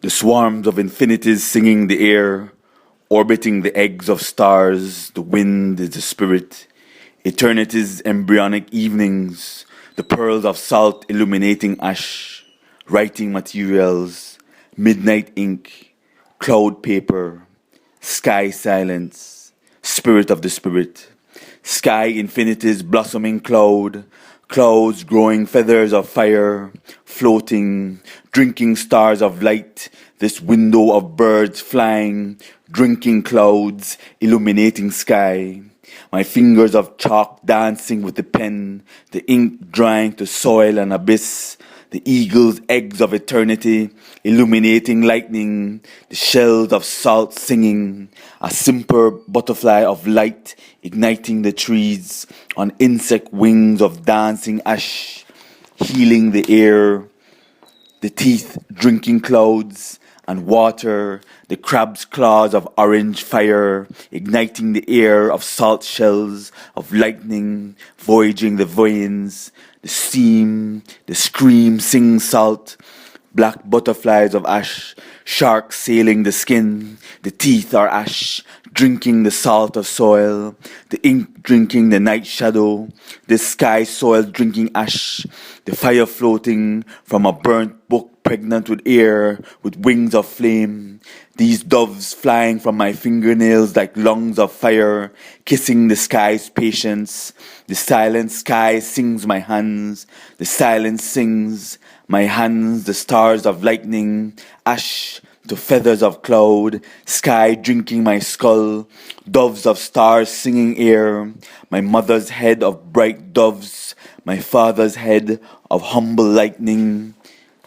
The swarms of infinities singing the air, orbiting the eggs of stars, the wind is the spirit, eternity's embryonic evenings, the pearls of salt illuminating ash, writing materials, midnight ink, cloud paper, sky silence, spirit of the spirit, sky infinities blossoming cloud, clouds growing feathers of fire, floating, drinking stars of light, this window of birds flying, drinking clouds, illuminating sky. My fingers of chalk dancing with the pen, the ink drying to soil and abyss, the eagle's eggs of eternity, illuminating lightning, the shells of salt singing, a simple butterfly of light igniting the trees, on insect wings of dancing ash, healing the air, the teeth drinking clouds and water, the crab's claws of orange fire, igniting the air of salt shells, of lightning, voyaging the veins, the steam, the scream sing salt, black butterflies of ash, sharks sailing the skin, the teeth are ash, drinking the salt of soil, the ink drinking the night shadow, the sky soil drinking ash, the fire floating from a burnt book pregnant with air, with wings of flame, these doves flying from my fingernails like lungs of fire, kissing the sky's patience, the silent sky sings my hands, the silence sings my hands, the stars of lightning, ash to feathers of cloud, sky drinking my skull, doves of stars singing air, my mother's head of bright doves, my father's head of humble lightning,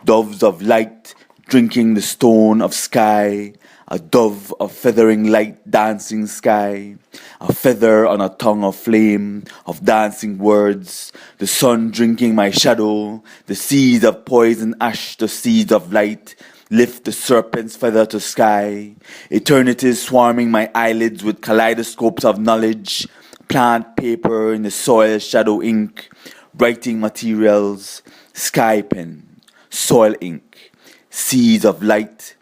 doves of light drinking the stone of sky, a dove of feathering light dancing sky, a feather on a tongue of flame, of dancing words, the sun drinking my shadow, the seeds of poison ash, the seeds of light, lift the serpent's feather to sky, eternities swarming my eyelids with kaleidoscopes of knowledge, plant paper in the soil shadow ink, writing materials, sky pen, soil ink, seeds of light,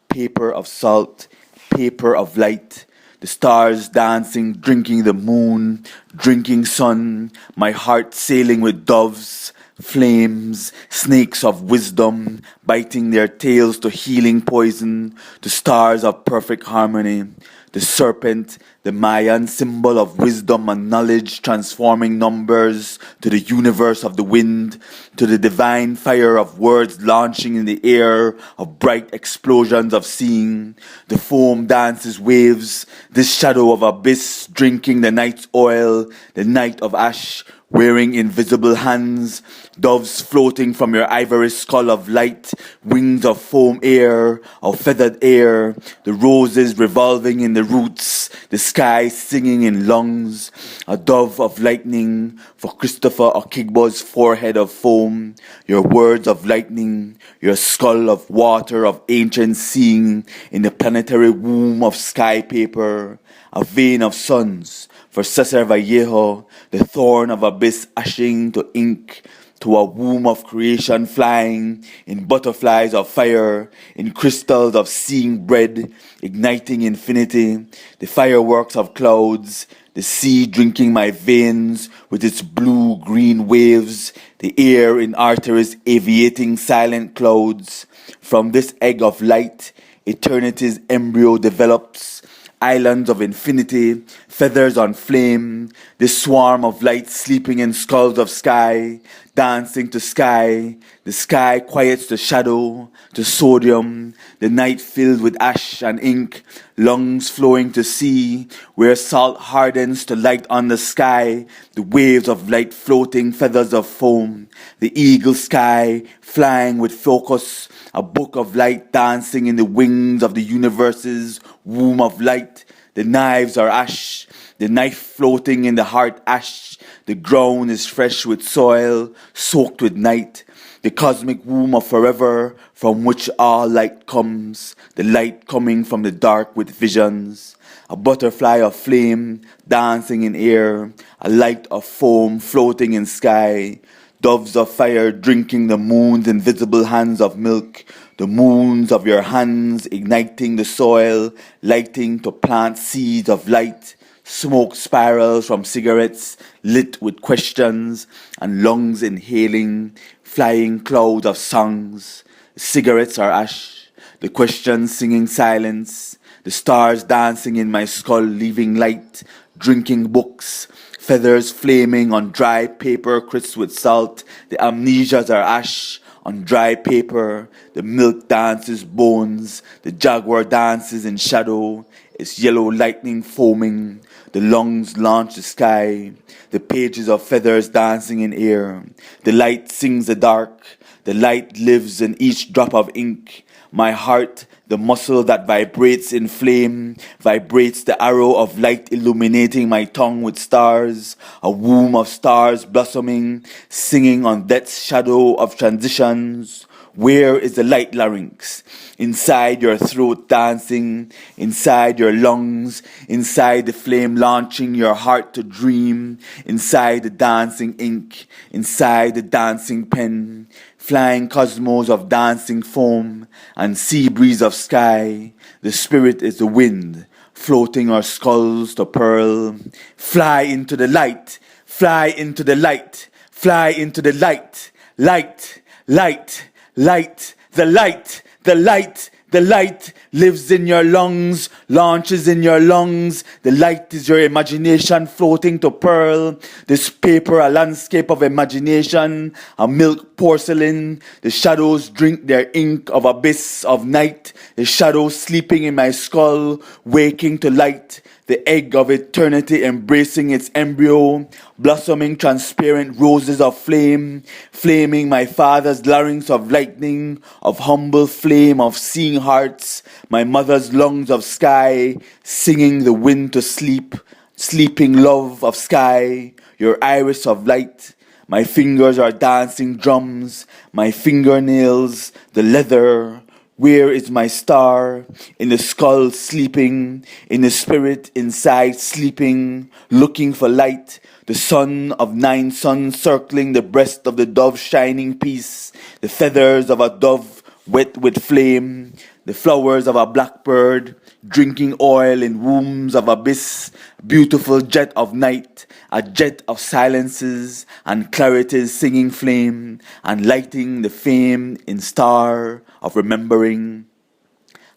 paper of salt, paper of light, the stars dancing, drinking the moon, drinking sun, my heart sailing with doves, flames, snakes of wisdom, biting their tails to healing poison, the stars of perfect harmony, the serpent, the Mayan symbol of wisdom and knowledge, transforming numbers to the universe of the wind, to the divine fire of words launching in the air, of bright explosions of seeing. The foam dances waves, this shadow of abyss drinking the night's oil, the night of ash, wearing invisible hands, doves floating from your ivory skull of light, wings of foam air, of feathered air, the roses revolving in the roots, the sky singing in lungs, a dove of lightning for Christopher Okigbo's forehead of foam, your words of lightning, your skull of water of ancient seeing in the planetary womb of sky paper, a vein of suns for Cesar Vallejo, the thorn of abyss ashing to ink, to a womb of creation flying, in butterflies of fire, in crystals of seeing bread, igniting infinity, the fireworks of clouds, the sea drinking my veins with its blue-green waves, the air in arteries aviating silent clouds. From this egg of light, eternity's embryo develops, islands of infinity, feathers on flame, this swarm of light sleeping in skulls of sky, dancing to sky, the sky quiets the shadow, to sodium, the night filled with ash and ink, lungs flowing to sea, where salt hardens to light on the sky, the waves of light floating feathers of foam, the eagle sky flying with focus, a book of light dancing in the wings of the universe's womb of light, the knives are ash, the knife floating in the heart ash, the ground is fresh with soil, soaked with night, the cosmic womb of forever from which all light comes, the light coming from the dark with visions, a butterfly of flame dancing in air, a light of foam floating in sky, doves of fire drinking the moon's invisible hands of milk, the moons of your hands igniting the soil, lighting to plant seeds of light, smoke spirals from cigarettes lit with questions, and lungs inhaling, flying clouds of songs. Cigarettes are ash, the questions singing silence, the stars dancing in my skull, leaving light, drinking books, feathers flaming on dry paper crisp with salt. The amnesias are ash on dry paper. The milk dances bones. The jaguar dances in shadow. Its yellow lightning foaming. The lungs launch the sky. The pages of feathers dancing in air. The light sings the dark. The light lives in each drop of ink. My heart, the muscle that vibrates in flame, vibrates the arrow of light illuminating my tongue with stars, a womb of stars blossoming, singing on death's shadow of transitions. Where is the light larynx? Inside your throat dancing, inside your lungs, inside the flame launching your heart to dream, inside the dancing ink, inside the dancing pen, flying cosmos of dancing foam and sea breeze of sky. The spirit is the wind, floating our skulls to pearl. Fly into the light, fly into the light, fly into the light, light, light, light, the light, the light, the light lives in your lungs, launches in your lungs. The light is your imagination floating to pearl. This paper, a landscape of imagination, a milk porcelain. The shadows drink their ink of abyss of night. The shadows sleeping in my skull, waking to light. The egg of eternity embracing its embryo, blossoming transparent roses of flame, flaming my father's larynx of lightning, of humble flame, of seeing hearts, my mother's lungs of sky, singing the wind to sleep, sleeping love of sky, your iris of light. My fingers are dancing drums, my fingernails, the leather. Where is my star? In the skull sleeping, in the spirit inside sleeping, looking for light. The sun of 9 suns circling the breast of the dove shining peace. The feathers of a dove wet with flame. The flowers of a blackbird drinking oil in wombs of abyss. Beautiful jet of night, a jet of silences and clarities singing flame and lighting the fame in star of remembering.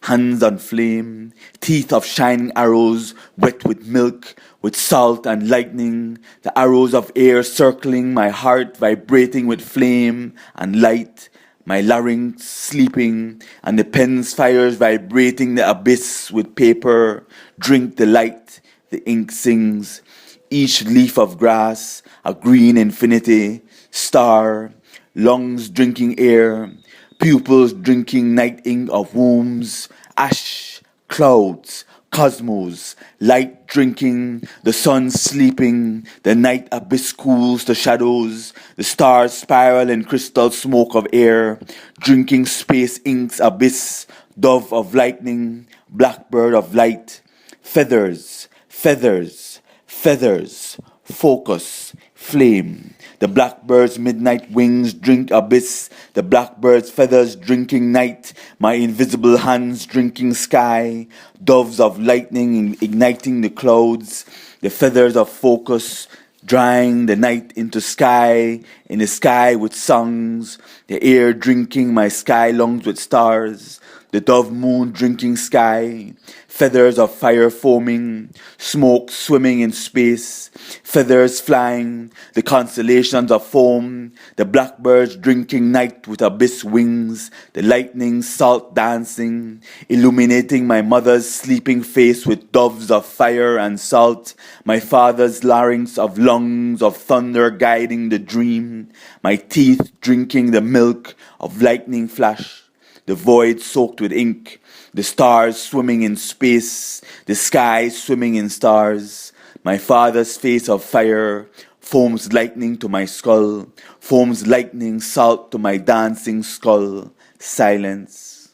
Hands on flame, teeth of shining arrows, wet with milk, with salt and lightning, the arrows of air circling my heart, vibrating with flame and light, my larynx sleeping, and the pen's fires vibrating the abyss with paper. Drink the light, the ink sings, each leaf of grass, a green infinity, star, lungs drinking air, pupils drinking night ink of wombs, ash, clouds, cosmos, light drinking, the sun sleeping, the night abyss cools to shadows, the stars spiral in crystal smoke of air, drinking space ink's abyss, dove of lightning, blackbird of light, feathers, feathers, feathers, focus, flame. The blackbird's midnight wings drink abyss, the blackbird's feathers drinking night, my invisible hands drinking sky, doves of lightning igniting the clouds, the feathers of focus drying the night into sky, in the sky with songs, the air drinking my sky lungs with stars, the dove moon drinking sky, feathers of fire foaming, smoke swimming in space, feathers flying, the constellations of foam, the blackbirds drinking night with abyss wings, the lightning salt dancing, illuminating my mother's sleeping face with doves of fire and salt, my father's larynx of lungs of thunder guiding the dream, my teeth drinking the milk of lightning flash, the void soaked with ink, the stars swimming in space, the sky swimming in stars, my father's face of fire, foams lightning to my skull, foams lightning salt to my dancing skull, silence.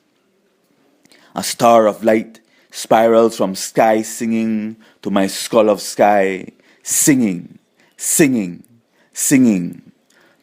A star of light spirals from sky singing to my skull of sky, singing, singing, singing.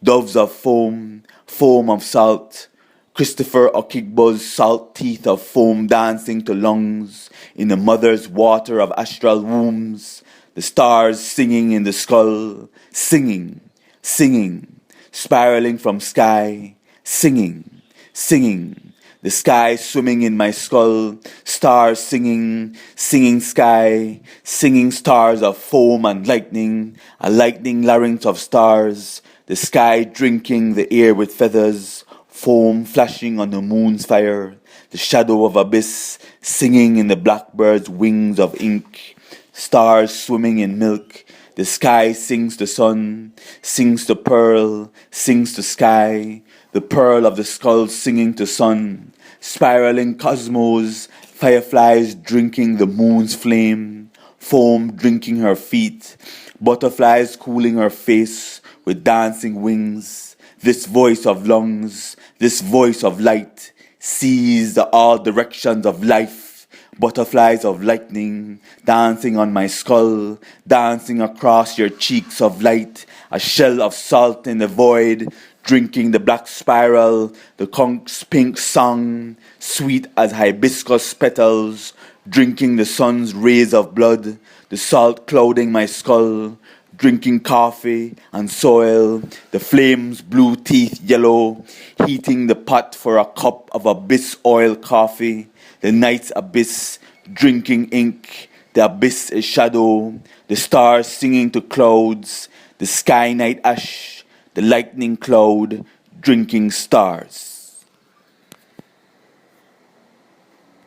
Doves of foam, foam of salt, Christopher Okigbo's salt teeth of foam dancing to lungs in the mother's water of astral wombs, the stars singing in the skull, singing, singing, spiraling from sky, singing, singing, the sky swimming in my skull, stars singing, singing sky, singing stars of foam and lightning, a lightning larynx of stars, the sky drinking the air with feathers, foam flashing on the moon's fire, the shadow of abyss singing in the blackbird's wings of ink, stars swimming in milk, the sky sings the sun, sings the pearl, sings the sky, the pearl of the skull singing to sun, spiraling cosmos, fireflies drinking the moon's flame, foam drinking her feet, butterflies cooling her face with dancing wings. This voice of lungs, this voice of light, sees the all directions of life, butterflies of lightning, dancing on my skull, dancing across your cheeks of light, a shell of salt in the void, drinking the black spiral, the conch's pink song, sweet as hibiscus petals, drinking the sun's rays of blood, the salt clouding my skull, drinking coffee and soil, the flames blue teeth yellow, heating the pot for a cup of abyss oil coffee, the night's abyss, drinking ink, the abyss is shadow, the stars singing to clouds, the sky night ash, the lightning cloud, drinking stars.